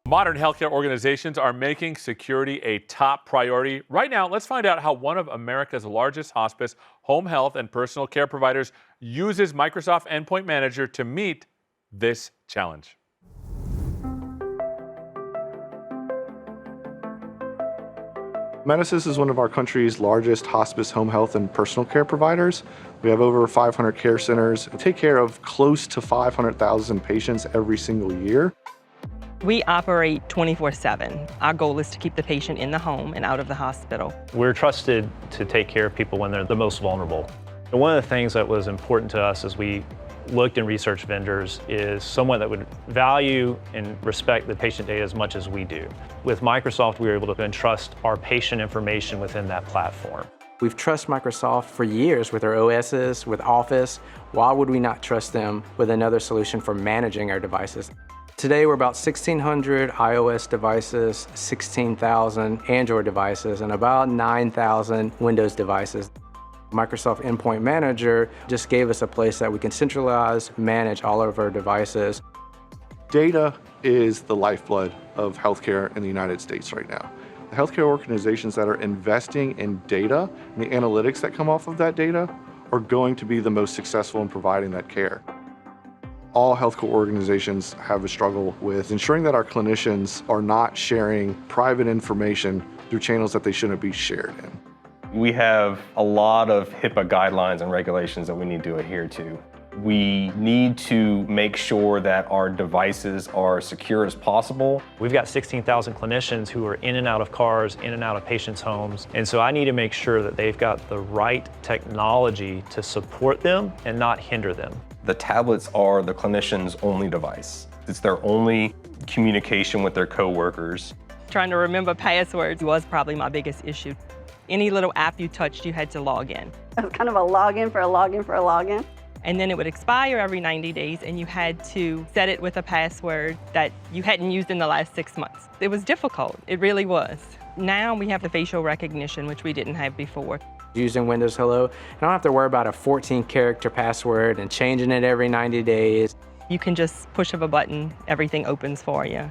Modern healthcare organizations are making security a top priority. Right now, let's find out how one of America's largest hospice, home health, and personal care providers uses Microsoft Endpoint Manager to meet this challenge. Amedisys is one of our country's largest hospice, home health, and personal care providers. We have over 500 care centers and take care of close to 500,000 patients every single year. We operate 24/7. Our goal is to keep the patient in the home and out of the hospital. We're trusted to take care of people when they're the most vulnerable. And one of the things that was important to us as we looked and researched vendors is someone that would value and respect the patient data as much as we do. With Microsoft, we were able to entrust our patient information within that platform. We've trusted Microsoft for years with our OSs, with Office. Why would we not trust them with another solution for managing our devices? Today, we're about 1,600 iOS devices, 16,000 Android devices, and about 9,000 Windows devices. Microsoft Endpoint Manager just gave us a place that we can centralize, manage all of our devices. Data is the lifeblood of healthcare in the United States right now. The healthcare organizations that are investing in data and the analytics that come off of that data are going to be the most successful in providing that care. All healthcare organizations have a struggle with ensuring that our clinicians are not sharing private information through channels that they shouldn't be shared in. We have a lot of HIPAA guidelines and regulations that we need to adhere to. We need to make sure that our devices are secure as possible. We've got 16,000 clinicians who are in and out of cars, in and out of patients' homes. And so I need to make sure that they've got the right technology to support them and not hinder them. The tablets are the clinician's only device. It's their only communication with their coworkers. Trying to remember passwords was probably my biggest issue. Any little app you touched, you had to log in. It was kind of a login for a login for a login. And then it would expire every 90 days, and you had to set it with a password that you hadn't used in the last 6 months. It was difficult, it really was. Now we have the facial recognition, which we didn't have before. Using Windows Hello, I don't have to worry about a 14-character password and changing it every 90 days. You can just push of a button, everything opens for you.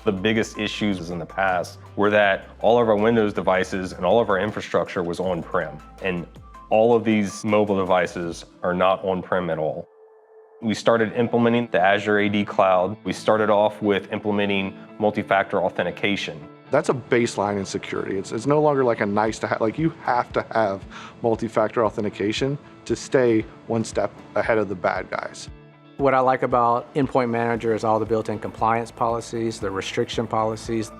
The biggest issues in the past were that all of our Windows devices and all of our infrastructure was on-prem. And all of these mobile devices are not on-prem at all. We started implementing the Azure AD Cloud. We started off with implementing multi-factor authentication. That's a baseline in security. It's no longer like a nice to have, like you have to have multi-factor authentication to stay one step ahead of the bad guys. What I like about Endpoint Manager is all the built-in compliance policies, the restriction policies.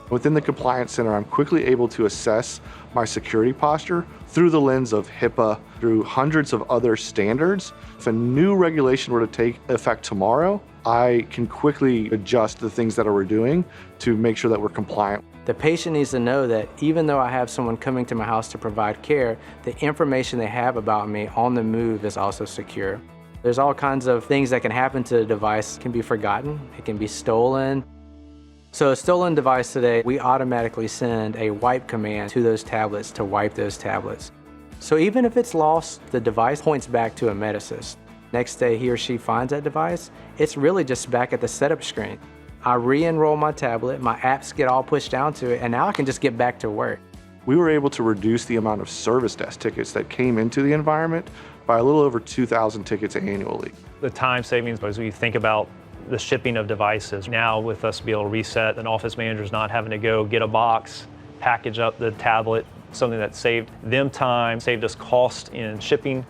Within the Compliance Center, I'm quickly able to assess my security posture through the lens of HIPAA, through hundreds of other standards. If a new regulation were to take effect tomorrow, I can quickly adjust the things that we're doing to make sure that we're compliant. The patient needs to know that even though I have someone coming to my house to provide care, the information they have about me on the move is also secure. There's all kinds of things that can happen to the device. It can be forgotten, it can be stolen. So a stolen device today, we automatically send a wipe command to those tablets to wipe those tablets. So even if it's lost, the device points back to Amedisys. Next day he or she finds that device, it's really just back at the setup screen. I re-enroll my tablet, my apps get all pushed down to it, and now I can just get back to work. We were able to reduce the amount of service desk tickets that came into the environment by a little over 2,000 tickets annually. The time savings, as we think about the shipping of devices, now with us be able to reset, an office manager's not having to go get a box, package up the tablet, something that saved them time, saved us cost in shipping.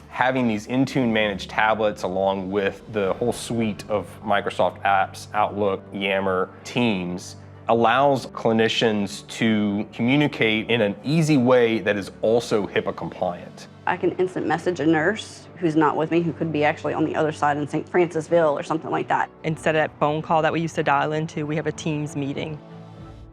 Having these Intune managed tablets along with the whole suite of Microsoft apps, Outlook, Yammer, Teams, allows clinicians to communicate in an easy way that is also HIPAA compliant. I can instant message a nurse who's not with me, who could be actually on the other side in St. Francisville or something like that. Instead of that phone call that we used to dial into, we have a Teams meeting.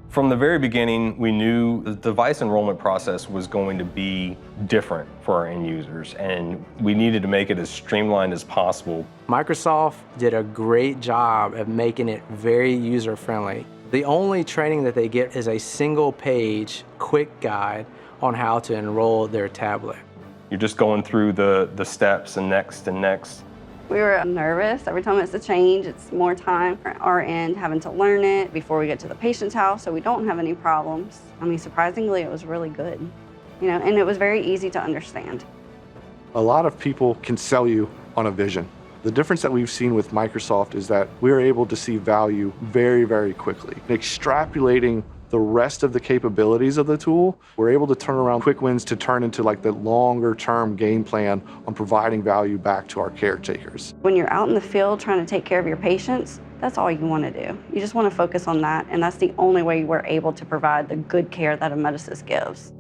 From the very beginning, we knew the device enrollment process was going to be different for our end users, and we needed to make it as streamlined as possible. Microsoft did a great job of making it very user-friendly. The only training that they get is a single-page, quick guide on how to enroll their tablet. You're just going through the steps and next and next. We were nervous. Every time it's a change, it's more time for our end having to learn it before we get to the patient's house so we don't have any problems. I mean, surprisingly, it was really good, and it was very easy to understand. A lot of people can sell you on a vision. The difference that we've seen with Microsoft is that we're able to see value very, very quickly. Extrapolating the rest of the capabilities of the tool, we're able to turn around quick wins to turn into like the longer term game plan on providing value back to our caretakers. When you're out in the field trying to take care of your patients, that's all you want to do. You just want to focus on that, and that's the only way we're able to provide the good care that Amedisys gives.